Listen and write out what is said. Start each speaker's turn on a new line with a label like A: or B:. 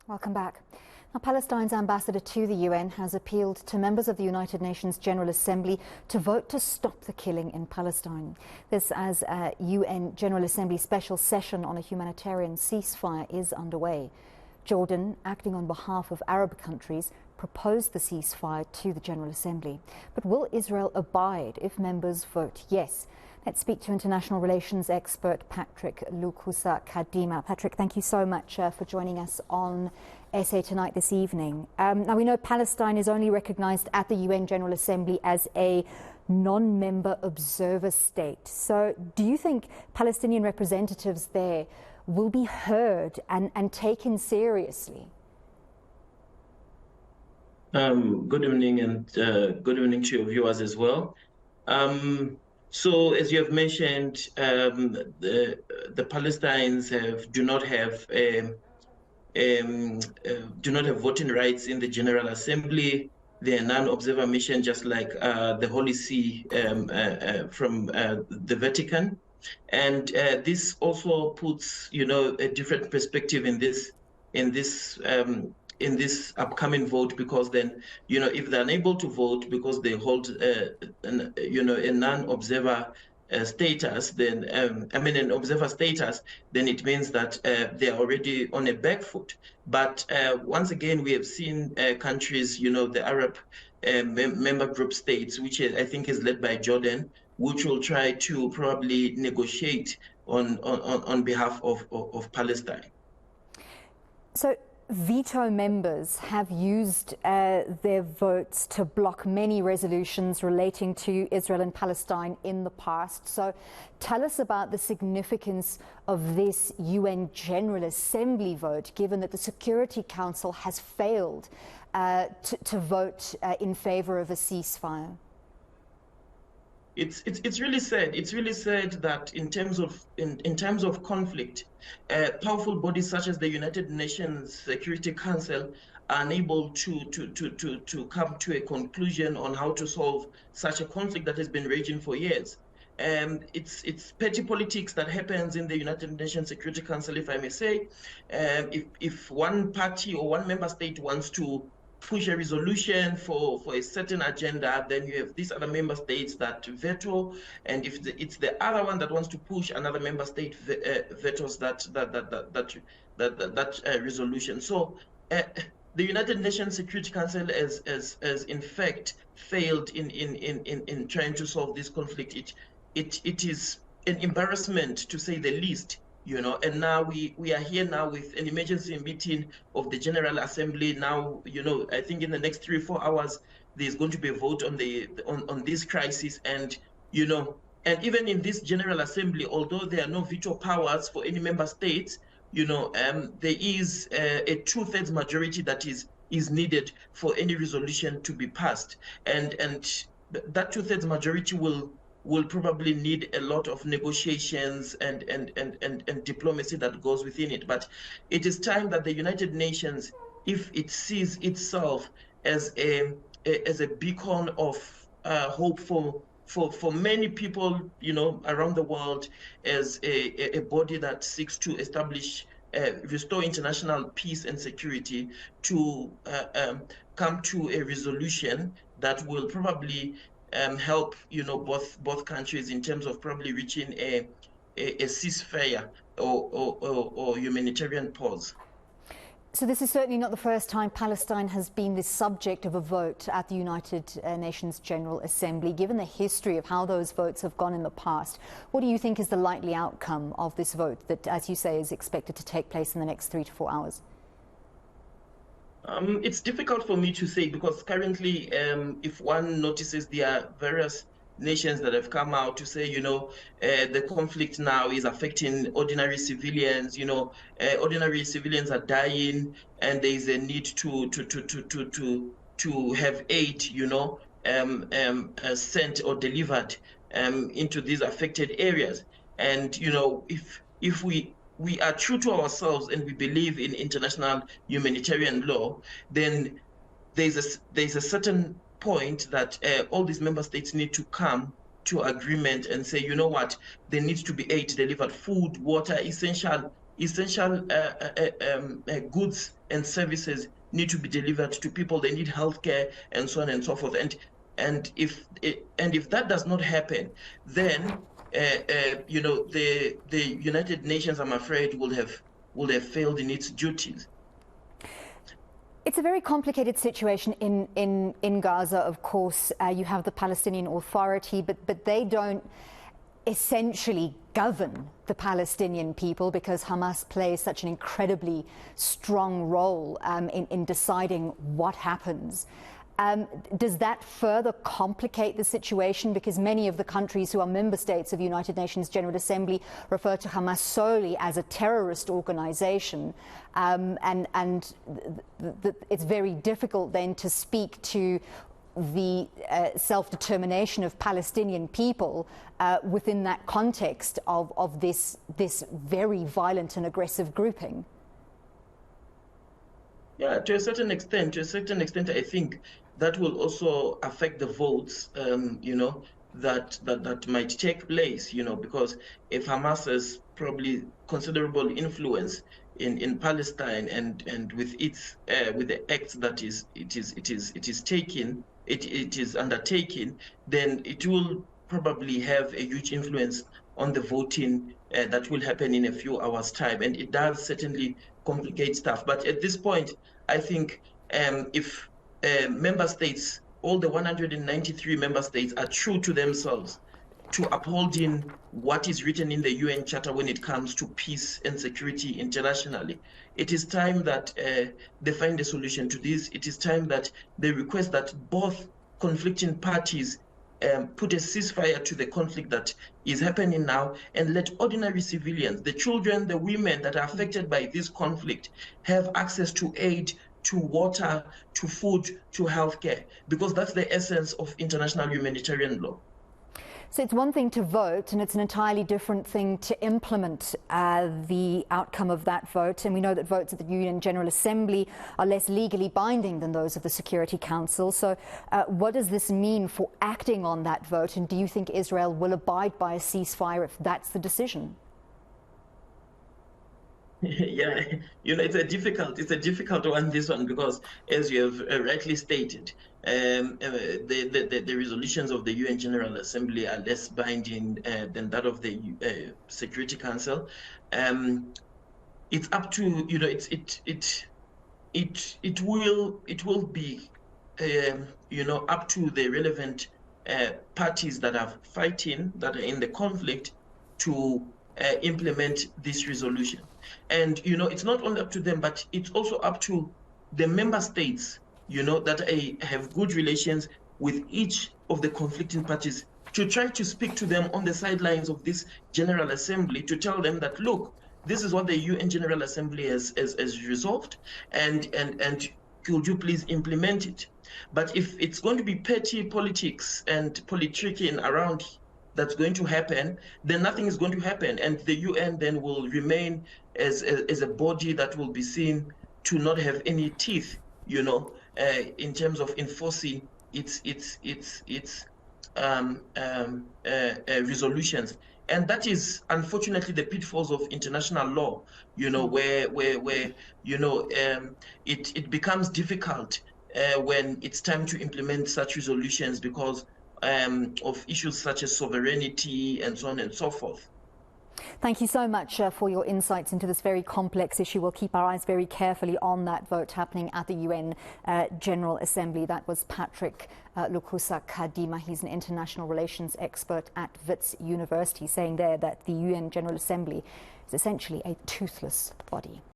A: Welcome back. Now, Palestine's ambassador to the UN has appealed to members of the United Nations General Assembly to vote to stop the killing in Palestine. This as a UN General Assembly Special Session on a humanitarian ceasefire is underway. Jordan, acting on behalf of Arab countries, proposed the ceasefire to the General Assembly. But will Israel abide if members vote yes? Let's speak to international relations expert Patrick Lukusa Kadima. Patrick, thank you so much for joining us on SA Tonight this evening. Now, we know Palestine is only recognized at the UN General Assembly as a non-member observer state. So do you think Palestinian representatives there will be heard and taken seriously?
B: Good evening, and good evening to your viewers as well. So, as you have mentioned, the Palestinians do not have voting rights in the General Assembly. They are non-observer mission, just like the Holy See from the Vatican, and this also puts, a different perspective in this upcoming vote, because then, if they're unable to vote because they hold, a non-observer status, then, an observer status, then it means that they are already on a back foot. But once again, we have seen countries, the Arab member group states, which I think is led by Jordan, which will try to probably negotiate on behalf of Palestine.
A: So veto members have used their votes to block many resolutions relating to Israel and Palestine in the past. So tell us about the significance of this UN General Assembly vote, given that the Security Council has failed to vote in favor of a ceasefire.
B: It's really sad. It's really sad that in terms of conflict, powerful bodies such as the United Nations Security Council are unable to come to a conclusion on how to solve such a conflict that has been raging for years. It's petty politics that happens in the United Nations Security Council, if I may say. If one party or one member state wants to push a resolution for a certain agenda, then you have these other member states that veto, and if it's the other one that wants to push, another member state vetoes that resolution. So the United Nations Security Council has in fact failed in trying to solve this conflict. It is an embarrassment, to say the least. And now we are here now with an emergency meeting of the General Assembly. Now, I think in the next 3 or 4 hours, there's going to be a vote on this crisis. And, and even in this General Assembly, although there are no veto powers for any member states, there is a 2/3 majority that is needed for any resolution to be passed. And that 2/3 majority will probably need a lot of negotiations and diplomacy that goes within it. But it is time that the United Nations, if it sees itself as a beacon of hope for many people, around the world, as a body that seeks to establish, restore international peace and security, to come to a resolution that will probably help, both countries in terms of probably reaching a ceasefire or humanitarian pause.
A: So this is certainly not the first time Palestine has been the subject of a vote at the United Nations General Assembly. Given the history of how those votes have gone in the past, what do you think is the likely outcome of this vote that, as you say, is expected to take place in the next 3 to 4 hours?
B: It's difficult for me to say, because currently, if one notices, there are various nations that have come out to say, the conflict now is affecting ordinary civilians. Ordinary civilians are dying, and there is a need to have aid, sent or delivered into these affected areas. And if we are true to ourselves and we believe in international humanitarian law, then there's a certain point that all these member states need to come to agreement and say, what, there needs to be aid delivered, food, water, essential essential goods and services need to be delivered to people. They need healthcare and so on and so forth. And if that does not happen, then the United Nations, I'm afraid, will have failed in its duties.
A: It's a very complicated situation in Gaza, of course. You have the Palestinian Authority, but they don't essentially govern the Palestinian people because Hamas plays such an incredibly strong role in deciding what happens. Does that further complicate the situation? Because many of the countries who are member states of the United Nations General Assembly refer to Hamas solely as a terrorist organization. It's very difficult then to speak to the self-determination of Palestinian people within that context of this very violent and aggressive grouping.
B: Yeah, to a certain extent, I think that will also affect the votes, that might take place, because if Hamas has probably considerable influence in Palestine and with its with the acts that it is undertaking, then it will probably have a huge influence on the voting that will happen in a few hours' time, and it does certainly complicate stuff. But at this point, I think if member states, all the 193 member states, are true to themselves, to upholding what is written in the UN Charter when it comes to peace and security internationally, it is time that they find a solution to this. It is time that they request that both conflicting parties put a ceasefire to the conflict that is happening now, and let ordinary civilians, the children, the women that are affected by this conflict, have access to aid, to water, to food, to healthcare, because that's the essence of international humanitarian law.
A: So it's one thing to vote, and it's an entirely different thing to implement the outcome of that vote. And we know that votes at the UN General Assembly are less legally binding than those of the Security Council. So what does this mean for acting on that vote? And do you think Israel will abide by a ceasefire if that's the decision?
B: Yeah, it's a difficult one, this one, because as you have rightly stated, the resolutions of the UN General Assembly are less binding than that of the Security Council. It's up to it will be up to the relevant parties that are fighting, that are in the conflict, to implement this resolution. And it's not only up to them, but it's also up to the member states, that have good relations with each of the conflicting parties, to try to speak to them on the sidelines of this General Assembly, to tell them that, look, this is what the UN General Assembly has resolved, and could you please implement it? But if it's going to be petty politics and politicking around that's going to happen, then nothing is going to happen, and the UN then will remain as a body that will be seen to not have any teeth, in terms of enforcing its resolutions. And that is unfortunately the pitfalls of international law, where it becomes difficult when it's time to implement such resolutions because of issues such as sovereignty and so on and so forth.
A: Thank you so much for your insights into this very complex issue. We'll keep our eyes very carefully on that vote happening at the UN General Assembly. That was Patrick Lukusa Kadima. He's an international relations expert at Wits University, saying there that the UN General Assembly is essentially a toothless body.